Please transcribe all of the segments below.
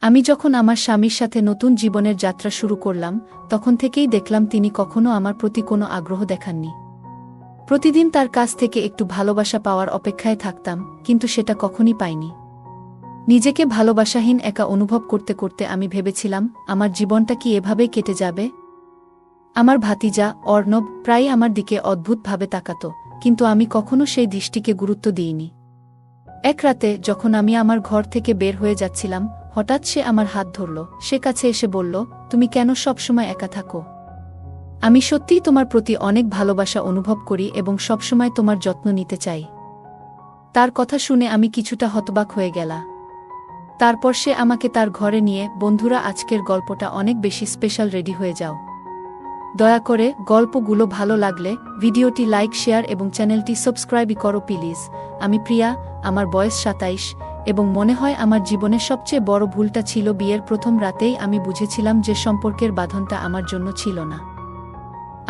আমি যখন আমার স্বামীর সাথে নতুন জীবনের যাত্রা শুরু করলাম, তখন থেকেই দেখলাম তিনি কখনো আমার প্রতি কোনো আগ্রহ দেখাননি। প্রতিদিন তার কাছ থেকে একটু ভালোবাসা পাওয়ার অপেক্ষায় থাকতাম, কিন্তু সেটা কখনই পাইনি। নিজেকে ভালোবাসাহীন একা অনুভব করতে করতে আমি ভেবেছিলাম, আমার জীবনটা কি এভাবেই কেটে যাবে। আমার ভাতিজা অর্ণব প্রায়ই আমার দিকে অদ্ভুতভাবে তাকাত, কিন্তু আমি কখনো সেই দৃষ্টিকে গুরুত্ব দিইনি। এক রাতে যখন আমি আমার ঘর থেকে বের হয়ে যাচ্ছিলাম, হঠাৎ সে আমার হাত ধরল। সে কাছে এসে বলল, তুমি কেন সবসময় একা থাকো? আমি সত্যিই তোমার প্রতি অনেক ভালোবাসা অনুভব করি এবং সবসময় তোমার যত্ন নিতে চাই। তার কথা শুনে আমি কিছুটা হতবাক হয়ে গেলাম। তারপর সে আমাকে তার ঘরে নিয়ে, বন্ধুরা আজকের গল্পটা অনেক বেশি স্পেশাল, রেডি হয়ে যাও। দয়া করে গল্পগুলো ভালো লাগলে ভিডিওটি লাইক, শেয়ার এবং চ্যানেলটি সাবস্ক্রাইব করো প্লিজ। আমি প্রিয়া, আমার বয়স 27, এবং মনে হয় আমার জীবনের সবচেয়ে বড় ভুলটা ছিল বিয়ের প্রথম রাতেই আমি বুঝেছিলাম যে সম্পর্কের বাঁধনটা আমার জন্য ছিল না।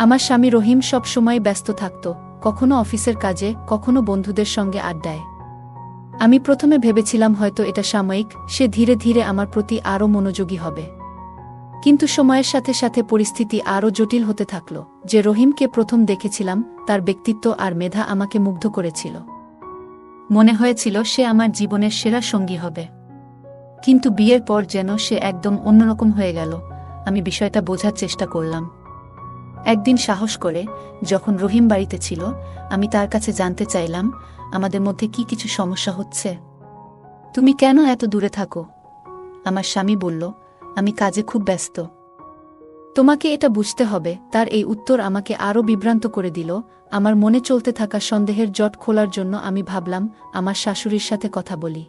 আমার স্বামী রহিম সব সময় ব্যস্ত থাকত, কখনো অফিসের কাজে, কখনো বন্ধুদের সঙ্গে আড্ডায়। আমি প্রথমে ভেবেছিলাম হয়তো এটা সাময়িক, সে ধীরে ধীরে আমার প্রতি আরও মনোযোগী হবে। কিন্তু সময়ের সাথে সাথে পরিস্থিতি আরও জটিল হতে থাকল। যে রহিমকে প্রথম দেখেছিলাম, তার ব্যক্তিত্ব আর মেধা আমাকে মুগ্ধ করেছিল। মনে হয়েছিল সে আমার জীবনের সেরা সঙ্গী হবে। কিন্তু বিয়ের পর যেন সে একদম অন্যরকম হয়ে গেল। আমি বিষয়টা বোঝার চেষ্টা করলাম। একদিন সাহস করে, যখন রহিম বাড়িতে ছিল, আমি তার কাছে জানতে চাইলাম, আমাদের মধ্যে কি কিছু সমস্যা হচ্ছে? তুমি কেন এত দূরে থাকো? আমার স্বামী বলল, আমি কাজে খুব ব্যস্ত। তোমাকে এটা বুঝতে হবে। তার এই উত্তর আমাকে আরও বিভ্রান্ত করে দিল। আমার মনে চলতে থাকা সন্দেহের জট খোলার জন্য আমি ভাবলাম, আমার শাশুড়ির সাথে কথা বলি।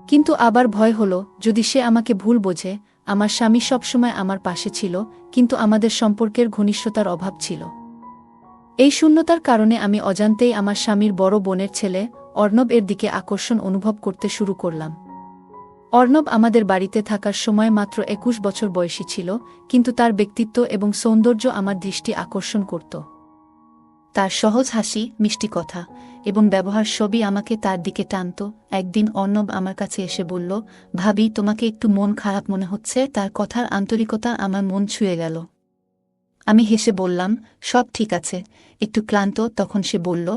কিন্তু আবার ভয় হলো, যদি সে আমাকে ভুল বোঝে। আমার স্বামী সবসময় আমার পাশে ছিল, কিন্তু আমাদের সম্পর্কের ঘনিষ্ঠতার অভাব ছিল। এই শূন্যতার কারণে আমি অজান্তেই আমার স্বামীর বড় বোনের ছেলে অর্ণব এর দিকে আকর্ষণ অনুভব করতে শুরু করলাম। অর্ণব আমাদের বাড়িতে থাকার সময় মাত্র 21 বছর বয়সী ছিল, কিন্তু তার ব্যক্তিত্ব এবং সৌন্দর্য আমার দৃষ্টি আকর্ষণ করত। তার সহজ হাসি, মিষ্টি কথা এবং ব্যবহার সবই আমাকে তার দিকে টানত। একদিন অর্ণব আমার কাছে এসে বলল, ভাবি, তোমাকে একটু মন খারাপ মনে হচ্ছে। তার কথার আন্তরিকতা আমার মন ছুঁয়ে গেল। আমি হেসে বললাম, সব ঠিক আছে, একটু ক্লান্ত। তখন সে বলল,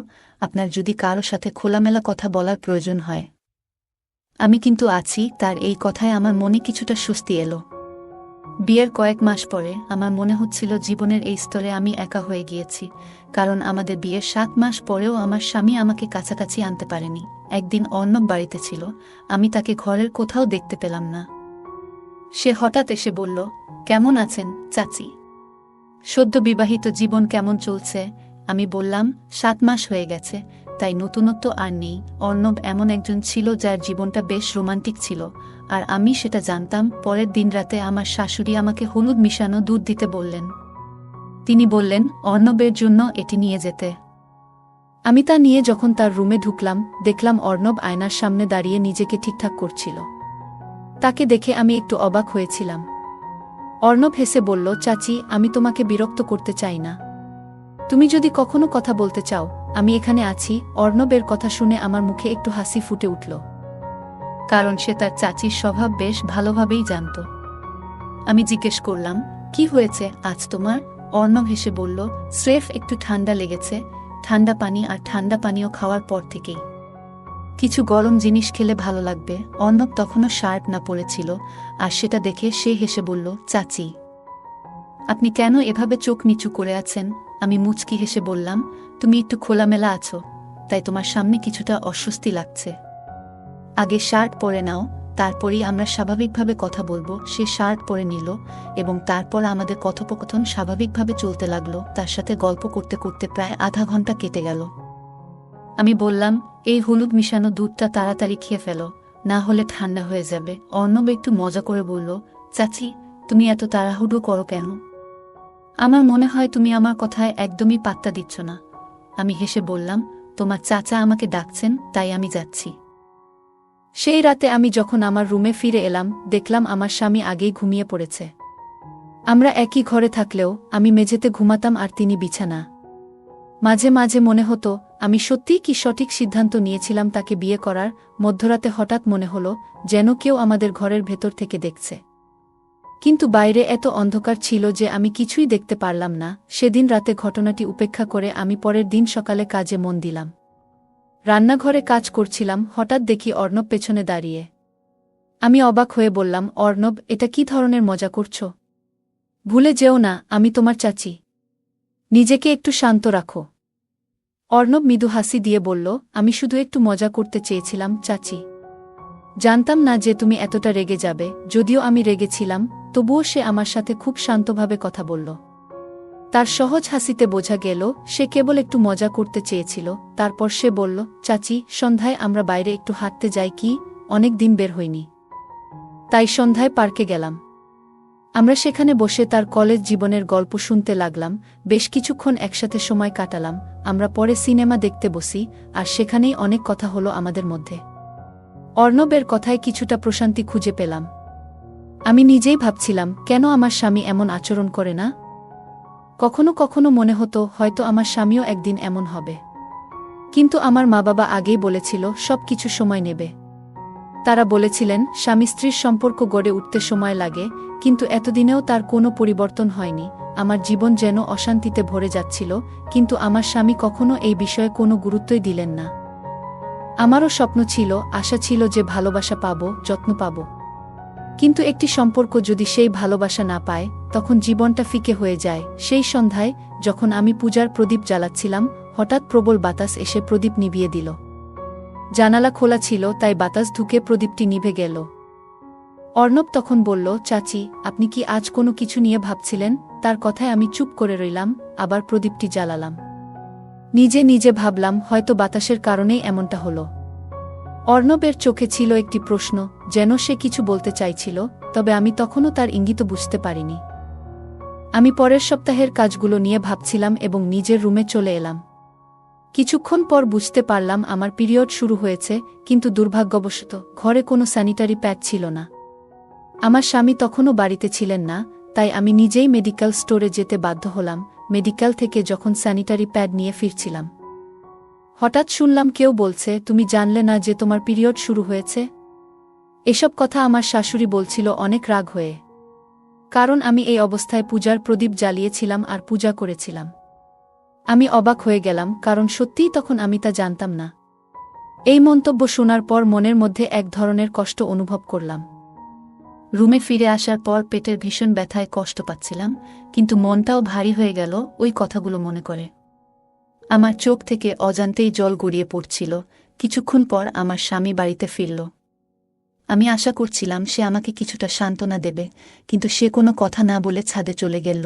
আপনার যদি কারো সাথে খোলামেলা কথা বলার প্রয়োজন হয়, আমি কিন্তু আছি। তার এই কথায় আমার মনে কিছুটা স্বস্তি এলো। বিয়ের কয়েক মাস পরে আমার মনে হচ্ছিল জীবনের এই স্তরে আমি একা হয়ে গিয়েছি, কারণ আমাদের বিয়ের 7 মাস পরেও আমার স্বামী আমাকে কাছাকাছি আনতে পারেনি। একদিন অর্ণব বাড়িতে ছিল, আমি তাকে ঘরের কোথাও দেখতে পেলাম না। সে হঠাৎ এসে বলল, কেমন আছেন চাচি? সদ্য বিবাহিত জীবন কেমন চলছে? আমি বললাম, 7 মাস হয়ে গেছে, তাই নতুনত্ব আর নেই। অর্ণব এমন একজন ছিল যার জীবনটা বেশ রোমান্টিক ছিল, আর আমি সেটা জানতাম। পরের দিন রাতে আমার শাশুড়ি আমাকে হলুদ মিশানো দুধ দিতে বললেন। তিনি বললেন, অর্ণবের জন্য এটি নিয়ে যেতে। আমি তা নিয়ে যখন তার রুমে ঢুকলাম, দেখলাম অর্ণব আয়নার সামনে দাঁড়িয়ে নিজেকে ঠিকঠাক করছিল। তাকে দেখে আমি একটু অবাক হয়েছিলাম। অর্ণব হেসে বলল, চাচি, আমি তোমাকে বিরক্ত করতে চাই না। তুমি যদি কখনো কথা বলতে চাও, আমি এখানে আছি। অর্ণবের কথা শুনে আমার মুখে একটু হাসি ফুটে উঠল, কারণ সে তার চাচির স্বভাব বেশ ভালোভাবেই জানত। আমি জিজ্ঞেস করলাম, কি হয়েছে আজ তোমার? অর্ণব হেসে বলল, স্রেফ একটু ঠান্ডা লেগেছে। ঠান্ডা পানি আর ঠান্ডা পানীয় খাওয়ার পর থেকেই কিছু গরম জিনিস খেলে ভালো লাগবে। অর্ণব তখনও শার্ট না পরেছিল, আর সেটা দেখে সে হেসে বলল, চাচি, আপনি কেন এভাবে চোখ নিচু করে আছেন? আমি মুচকি হেসে বললাম, তুমি একটু খোলামেলা আছো, তাই তোমার সামনে কিছুটা অস্বস্তি লাগছে। আগে শার্ট পরে নাও, তারপরই আমরা স্বাভাবিকভাবে কথা বলবো। সে শার্ট পরে নিল এবং তারপর আমাদের কথোপকথন স্বাভাবিকভাবে চলতে লাগলো। তার সাথে গল্প করতে করতে প্রায় আধা ঘন্টা কেটে গেল। আমি বললাম, এই হলুদ মিশানো দুধটা তাড়াতাড়ি খেয়ে ফেলো, না হলে ঠান্ডা হয়ে যাবে। অর্ণব একটু মজা করে বলল, চাচি, তুমি এত তাড়াহুড়ো করো কেন? আমার মনে হয় তুমি আমার কথায় একদমই পাত্তা দিচ্ছ না। আমি হেসে বললাম, তোমার চাচা আমাকে ডাকছেন, তাই আমি যাচ্ছি। সেই রাতে আমি যখন আমার রুমে ফিরে এলাম, দেখলাম আমার স্বামী আগেই ঘুমিয়ে পড়েছে। আমরা একই ঘরে থাকলেও আমি মেঝেতে ঘুমাতাম আর তিনি বিছানা। মাঝে মাঝে মনে হতো আমি সত্যিই কি সঠিক সিদ্ধান্ত নিয়েছিলাম তাকে বিয়ে করার? মধ্যরাতে হঠাৎ মনে হলো যেন কেউ আমাদের ঘরের ভেতর থেকে দেখছে। কিন্তু বাইরে এত অন্ধকার ছিল যে আমি কিছুই দেখতে পারলাম না। সেদিন রাতে ঘটনাটি উপেক্ষা করে আমি পরের দিন সকালে কাজে মন দিলাম। রান্নাঘরে কাজ করছিলাম, হঠাৎ দেখি অর্ণব পেছনে দাঁড়িয়ে। আমি অবাক হয়ে বললাম, অর্ণব, এটা কি ধরনের মজা করছো? ভুলে যেও না, আমি তোমার চাচি। নিজেকে একটু শান্ত রাখো। অর্ণব মৃদু হাসি দিয়ে বলল, আমি শুধু একটু মজা করতে চেয়েছিলাম চাচি। জানতাম না যে তুমি এতটা রেগে যাবে। যদিও আমি রেগেছিলাম, তবুও সে আমার সাথে খুব শান্তভাবে কথা বলল। তার সহজ হাসিতে বোঝা গেল সে কেবল একটু মজা করতে চেয়েছিল। তারপর সে বলল, চাচি, সন্ধ্যায় আমরা বাইরে একটু হাঁটতে যাই কি? অনেক দিন বের হইনি। তাই সন্ধ্যায় পার্কে গেলাম। আমরা সেখানে বসে তার কলেজ জীবনের গল্প শুনতে লাগলাম। বেশ কিছুক্ষণ একসাথে সময় কাটালাম। আমরা পরে সিনেমা দেখতে বসি, আর সেখানেই অনেক কথা হলো আমাদের মধ্যে। অর্ণবের কথায় কিছুটা প্রশান্তি খুঁজে পেলাম। আমি নিজেই ভাবছিলাম, কেন আমার স্বামী এমন আচরণ করে না? কখনো কখনো মনে হতো হয়তো আমার স্বামীও একদিন এমন হবে। কিন্তু আমার মা-বাবা আগেই বলেছিল সব কিছু সময় নেবে। তারা বলেছিলেন স্বামী স্ত্রীর সম্পর্ক গড়ে উঠতে সময় লাগে, কিন্তু এতদিনেও তার কোনো পরিবর্তন হয়নি। আমার জীবন যেন অশান্তিতে ভরে যাচ্ছিল, কিন্তু আমার স্বামী কখনো এই বিষয়ে কোনো গুরুত্বই দিলেন না। আমারও স্বপ্ন ছিল, আশা ছিল যে ভালোবাসা পাব, যত্ন পাব। কিন্তু একটি সম্পর্ক যদি সেই ভালোবাসা না পায়, তখন জীবনটা ফিকে হয়ে যায়। সেই সন্ধ্যায় যখন আমি পূজার প্রদীপ জ্বালাচ্ছিলাম, হঠাৎ প্রবল বাতাস এসে প্রদীপ নিভিয়ে দিল। জানালা খোলা ছিল, তাই বাতাস ঢুকে প্রদীপটি নিভে গেল। অর্ণব তখন বলল, চাচি, আপনি কি আজ কোনো কিছু নিয়ে ভাবছিলেন? তার কথায় আমি চুপ করে রইলাম, আবার প্রদীপটি জ্বালালাম। নিজে নিজে ভাবলাম হয়তো বাতাসের কারণেই এমনটা হলো। অর্ণবের চোখে ছিল একটি প্রশ্ন, যেন সে কিছু বলতে চাইছিল, তবে আমি তখনও তার ইঙ্গিত বুঝতে পারিনি। আমি পরের সপ্তাহের কাজগুলো নিয়ে ভাবছিলাম এবং নিজের রুমে চলে এলাম। কিছুক্ষণ পর বুঝতে পারলাম আমার পিরিয়ড শুরু হয়েছে, কিন্তু দুর্ভাগ্যবশত ঘরে কোনো স্যানিটারি প্যাড ছিল না। আমার স্বামী তখনও বাড়িতে ছিলেন না, তাই আমি নিজেই মেডিকেল স্টোরে যেতে বাধ্য হলাম। মেডিকেল থেকে যখন স্যানিটারি প্যাড নিয়ে ফিরছিলাম, হঠাৎ শুনলাম কেউ বলছে, তুমি জানলে না যে তোমার পিরিয়ড শুরু হয়েছে? এসব কথা আমার শাশুড়ি বলছিল অনেক রাগ হয়ে। কারণ আমি এই অবস্থায় পূজার প্রদীপ জ্বালিয়েছিলাম আর পূজা করেছিলাম। আমি অবাক হয়ে গেলাম, কারণ সত্যিই তখন আমি তা জানতাম না। এই মন্তব্য শোনার পর মনের মধ্যে এক ধরনের কষ্ট অনুভব করলাম। রুমে ফিরে আসার পর পেটের ভীষণ ব্যথায় কষ্ট পাচ্ছিলাম, কিন্তু মনটাও ভারী হয়ে গেল ওই কথাগুলো মনে করে। আমার চোখ থেকে অজান্তেই জল গড়িয়ে পড়ছিল। কিছুক্ষণ পর আমার স্বামী বাড়িতে ফিরল। আমি আশা করছিলাম সে আমাকে কিছুটা সান্ত্বনা দেবে, কিন্তু সে কোনো কথা না বলে ছাদে চলে গেল।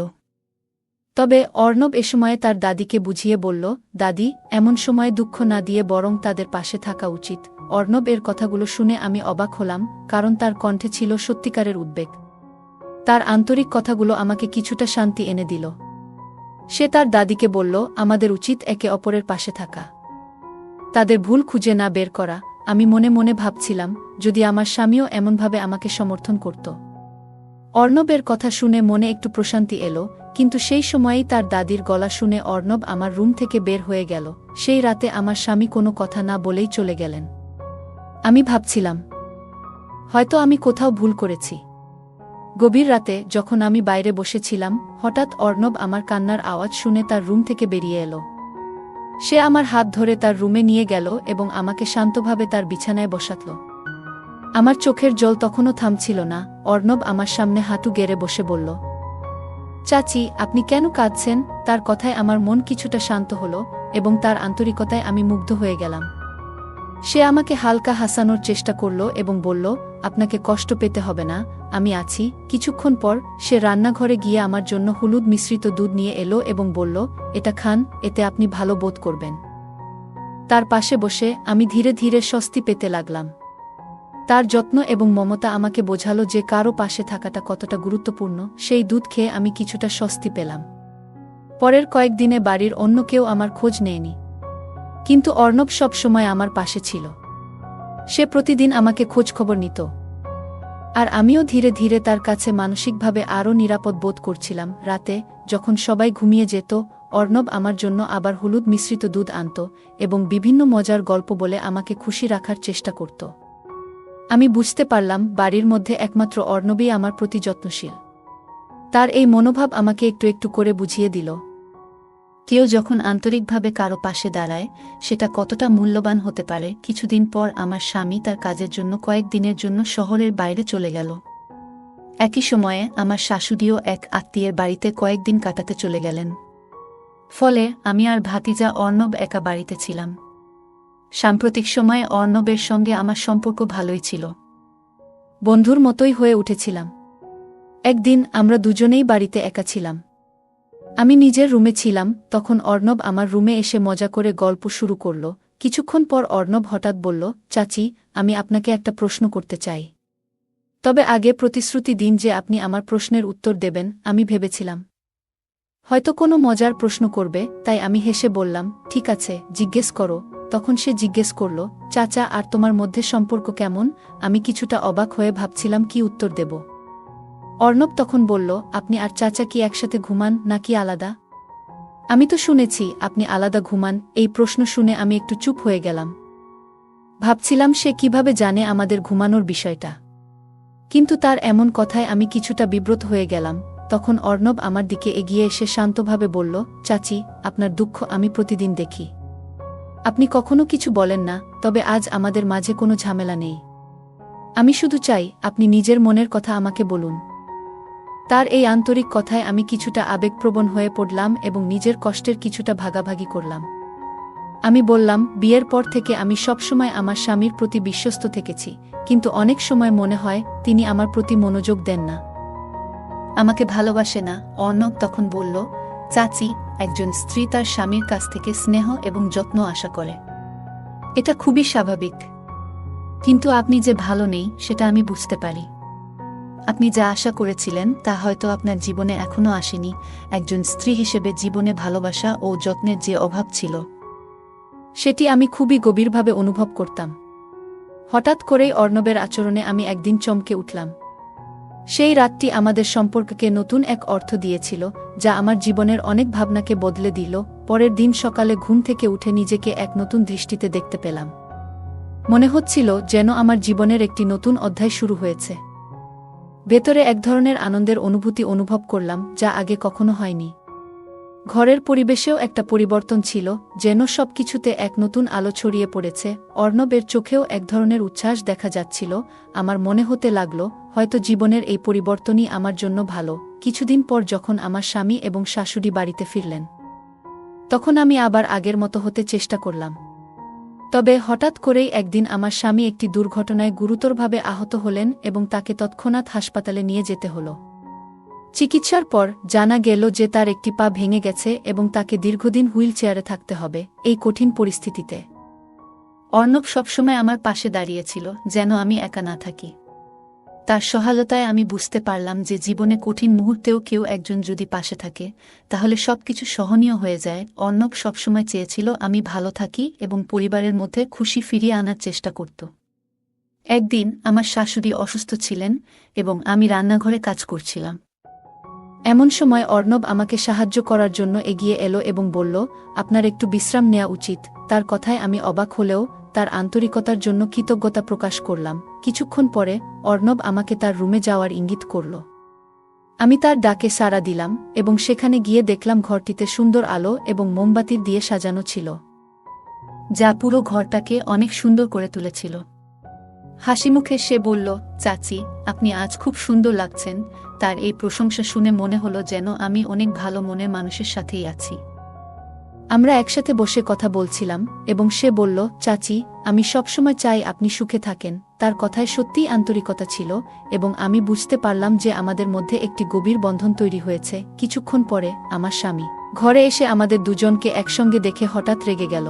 তবে অর্ণব এ সময়ে তার দাদিকে বুঝিয়ে বলল, দাদি, এমন সময় দুঃখ না দিয়ে বরং তাদের পাশে থাকা উচিত। অর্ণব এর কথাগুলো শুনে আমি অবাক হলাম, কারণ তার কণ্ঠে ছিল সত্যিকারের উদ্বেগ। তার আন্তরিক কথাগুলো আমাকে কিছুটা শান্তি এনে দিল। সে তার দাদিকে বলল, আমাদের উচিত একে অপরের পাশে থাকা, তাদের ভুল খুঁজে না বের করা। আমি মনে মনে ভাবছিলাম, যদি আমার স্বামীও এমনভাবে আমাকে সমর্থন করত। অর্ণবের কথা শুনে মনে একটু প্রশান্তি এলো, কিন্তু সেই সময়েই তার দাদির গলা শুনে অর্ণব আমার রুম থেকে বের হয়ে গেল। সেই রাতে আমার স্বামী কোনো কথা না বলেই চলে গেলেন। আমি ভাবছিলাম, হয়তো আমি কোথাও ভুল করেছি। গভীর রাতে যখন আমি বাইরে বসেছিলাম, হঠাৎ অর্ণব আমার কান্নার আওয়াজ শুনে তার রুম থেকে বেরিয়ে এলো। সে আমার হাত ধরে তার রুমে নিয়ে গেল এবং আমাকে শান্তভাবে তার বিছানায় বসাতল। আমার চোখের জল তখনও থামছিল না। অর্ণব আমার সামনে হাঁটু গেড়ে বসে বলল, চাচি, আপনি কেন কাঁদছেন? তার কথায় আমার মন কিছুটা শান্ত হলো এবং তার আন্তরিকতায় আমি মুগ্ধ হয়ে গেলাম। সে আমাকে হালকা হাসানোর চেষ্টা করল এবং বলল, আপনাকে কষ্ট পেতে হবে না, আমি আছি। কিছুক্ষণ পর সে রান্নাঘরে গিয়ে আমার জন্য হলুদ মিশ্রিত দুধ নিয়ে এলো এবং বলল, এটা খান, এতে আপনি ভালো বোধ করবেন। তার পাশে বসে আমি ধীরে ধীরে স্বস্তি পেতে লাগলাম। তার যত্ন এবং মমতা আমাকে বোঝালো যে কারও পাশে থাকাটা কতটা গুরুত্বপূর্ণ। সেই দুধ খেয়ে আমি কিছুটা স্বস্তি পেলাম। পরের কয়েকদিনে বাড়ির অন্য কেউ আমার খোঁজ নেয়নি, কিন্তু অর্ণব সব সময় আমার পাশে ছিল। সে প্রতিদিন আমাকে খোঁজ খবর নিত, আর আমিও ধীরে ধীরে তার কাছে মানসিকভাবে আরও নিরাপদ বোধ করছিলাম। রাতে যখন সবাই ঘুমিয়ে যেত, অর্ণব আমার জন্য আবার হলুদ মিশ্রিত দুধ আনত এবং বিভিন্ন মজার গল্প বলে আমাকে খুশি রাখার চেষ্টা করত। আমি বুঝতে পারলাম বাড়ির মধ্যে একমাত্র অর্ণবই আমার প্রতি যত্নশীল। তার এই মনোভাব আমাকে একটু একটু করে বুঝিয়ে দিল কেউ যখন আন্তরিকভাবে কারো পাশে দাঁড়ায় সেটা কতটা মূল্যবান হতে পারে। কিছুদিন পর আমার স্বামী তার কাজের জন্য কয়েকদিনের জন্য শহরের বাইরে চলে গেল। একই সময়ে আমার শাশুড়িও এক আত্মীয়ের বাড়িতে কয়েকদিন কাটাতে চলে গেলেন। ফলে আমি আর ভাতিজা অর্ণব একা বাড়িতে ছিলাম। সাম্প্রতিক সময়ে অর্ণবের সঙ্গে আমার সম্পর্ক ভালোই ছিল, বন্ধুর মতোই হয়ে উঠেছিলাম। একদিন আমরা দুজনেই বাড়িতে একা ছিলাম। আমি নিজের রুমে ছিলাম, তখন অর্ণব আমার রুমে এসে মজা করে গল্প শুরু করল। কিছুক্ষণ পর অর্ণব হঠাৎ বলল, চাচি, আমি আপনাকে একটা প্রশ্ন করতে চাই। তবে আগে প্রতিশ্রুতি দিন যে আপনি আমার প্রশ্নের উত্তর দেবেন। আমি ভেবেছিলাম হয়তো কোনো মজার প্রশ্ন করবে, তাই আমি হেসে বললাম, ঠিক আছে, জিজ্ঞেস করো। তখন সে জিজ্ঞেস করল, চাচা আর তোমার মধ্যে সম্পর্ক কেমন? আমি কিছুটা অবাক হয়ে ভাবছিলাম কি উত্তর দেব। অর্ণব তখন বলল, আপনি আর চাচা কি একসাথে ঘুমান নাকি আলাদা? আমি তো শুনেছি আপনি আলাদা ঘুমান। এই প্রশ্ন শুনে আমি একটু চুপ হয়ে গেলাম। ভাবছিলাম সে কিভাবে জানে আমাদের ঘুমানোর বিষয়টা। কিন্তু তার এমন কথায় আমি কিছুটা বিব্রত হয়ে গেলাম। তখন অর্ণব আমার দিকে এগিয়ে এসে শান্তভাবে বলল, চাচি, আপনার দুঃখ আমি প্রতিদিন দেখি। আপনি কখনো কিছু বলেন না, তবে আজ আমাদের মাঝে কোনো ঝামেলা নেই। আমি শুধু চাই আপনি নিজের মনের কথা আমাকে বলুন। তার এই আন্তরিক কথায় আমি কিছুটা আবেগপ্রবণ হয়ে পড়লাম এবং নিজের কষ্টের কিছুটা ভাগাভাগি করলাম। আমি বললাম, বিয়ের পর থেকে আমি সবসময় আমার স্বামীর প্রতি বিশ্বস্ত থেকেছি, কিন্তু অনেক সময় মনে হয় তিনি আমার প্রতি মনোযোগ দেন না, আমাকে ভালোবাসে না। অর্ণব তখন বলল, চাচি, একজন স্ত্রী তার স্বামীর কাছ থেকে স্নেহ এবং যত্ন আশা করে, এটা খুবই স্বাভাবিক। কিন্তু আপনি যে ভালো নেই সেটা আমি বুঝতে পারি। আপনি যা আশা করেছিলেন তা হয়তো আপনার জীবনে এখনো আসেনি। একজন স্ত্রী হিসেবে জীবনে ভালোবাসা ও যত্নের যে অভাব ছিল সেটি আমি খুবই গভীরভাবে অনুভব করতাম। হঠাৎ করেই অর্ণবের আচরণে আমি একদিন চমকে উঠলাম। সেই রাতটি আমাদের সম্পর্ককে নতুন এক অর্থ দিয়েছিল, যা আমার জীবনের অনেক ভাবনাকে বদলে দিল। পরের দিন সকালে ঘুম থেকে উঠে নিজেকে এক নতুন দৃষ্টিতে দেখতে পেলাম। মনে হচ্ছিল যেন আমার জীবনের একটি নতুন অধ্যায় শুরু হয়েছে। ভেতরে এক ধরনের আনন্দের অনুভূতি অনুভব করলাম, যা আগে কখনো হয়নি। ঘরের পরিবেশেও একটা পরিবর্তন ছিল, যেন সবকিছুতে এক নতুন আলো ছড়িয়ে পড়েছে। অর্ণবের চোখেও এক ধরনের উচ্ছ্বাস দেখা যাচ্ছিল। আমার মনে হতে লাগল হয়তো জীবনের এই পরিবর্তনই আমার জন্য ভালো। কিছুদিন পর যখন আমার স্বামী এবং শাশুড়ি বাড়িতে ফিরলেন, তখন আমি আবার আগের মতো হতে চেষ্টা করলাম। তবে হঠাৎ করেই একদিন আমার স্বামী একটি দুর্ঘটনায় গুরুতরভাবে আহত হলেন এবং তাকে তৎক্ষণাৎ হাসপাতালে নিয়ে যেতে হল। চিকিৎসার পর জানা গেল যে তার একটি পা ভেঙে গেছে এবং তাকে দীর্ঘদিন হুইল চেয়ারে থাকতে হবে। এই কঠিন পরিস্থিতিতে অর্ণব সবসময় আমার পাশে দাঁড়িয়েছিল, যেন আমি একা না থাকি। তার সহায়তায় আমি বুঝতে পারলাম যে জীবনে কঠিন মুহূর্তেও কেউ একজন যদি পাশে থাকে তাহলে সবকিছু সহনীয় হয়ে যায়। অর্ণব সবসময় চেয়েছিল আমি ভালো থাকি এবং পরিবারের মধ্যে খুশি ফিরিয়ে আনার চেষ্টা করত। একদিন আমার শাশুড়ি অসুস্থ ছিলেন এবং আমি রান্নাঘরে কাজ করছিলাম। এমন সময় অর্ণব আমাকে সাহায্য করার জন্য এগিয়ে এলো এবং বলল, আপনার একটু বিশ্রাম নেওয়া উচিত। তার কথায় আমি অবাক হলেও তার আন্তরিকতার জন্য কৃতজ্ঞতা প্রকাশ করলাম। কিছুক্ষণ পরে অর্ণব আমাকে তার রুমে যাওয়ার ইঙ্গিত করল। আমি তার ডাকে সাড়া দিলাম এবং সেখানে গিয়ে দেখলাম ঘরটিতে সুন্দর আলো এবং মোমবাতির দিয়ে সাজানো ছিল, যা পুরো ঘরটাকে অনেক সুন্দর করে তুলেছিল। হাসিমুখে সে বলল, চাচি, আপনি আজ খুব সুন্দর লাগছেন। তার এই প্রশংসা শুনে মনে হলো যেন আমি অনেক ভালো মনের মানুষের সাথেই আছি। আমরা একসাথে বসে কথা বলছিলাম এবং সে বলল, চাচি, আমি সবসময় চাই আপনি সুখে থাকেন। তার কথায় সত্যিই আন্তরিকতা ছিল এবং আমি বুঝতে পারলাম যে আমাদের মধ্যে একটি গভীর বন্ধন তৈরি হয়েছে। কিছুক্ষণ পরে আমার স্বামী ঘরে এসে আমাদের দুজনকে একসঙ্গে দেখে হঠাৎ রেগে গেল।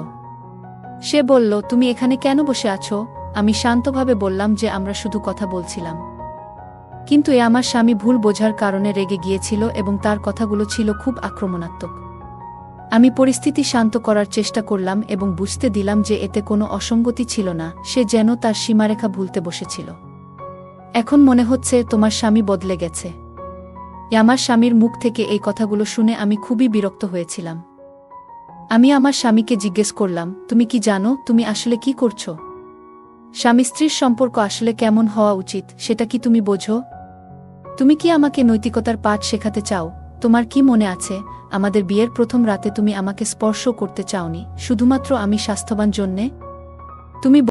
সে বলল, তুমি এখানে কেন বসে আছো? আমি শান্তভাবে বললাম যে আমরা শুধু কথা বলছিলাম। কিন্তু আমার স্বামী ভুল বোঝার কারণে রেগে গিয়েছিল এবং তার কথাগুলো ছিল খুব আক্রমণাত্মক। আমি পরিস্থিতি শান্ত করার চেষ্টা করলাম এবং বুঝতে দিলাম যে এতে কোনো অসঙ্গতি ছিল না। সে যেন তার সীমারেখা ভুলতে বসেছিল। এখন মনে হচ্ছে তোমার স্বামী বদলে গেছে। আমার স্বামীর মুখ থেকে এই কথাগুলো শুনে আমি খুবই বিরক্ত হয়েছিলাম। আমি আমার স্বামীকে জিজ্ঞেস করলাম, তুমি কি জানো তুমি আসলে কি করছো? স্বামী স্ত্রীর সম্পর্ক আসলে কেমন হওয়া উচিত সেটা কি তুমি বোঝো? তুমি কি আমাকে নৈতিকতার পাঠ শেখাতে চাও? তোমার কি মনে আছে আমাদের বিয়ের প্রথম রাতে তুমি আমাকে স্পর্শ করতে চাওনি শুধুমাত্র আমি স্বাস্থ্যবান জন্যে? তুমি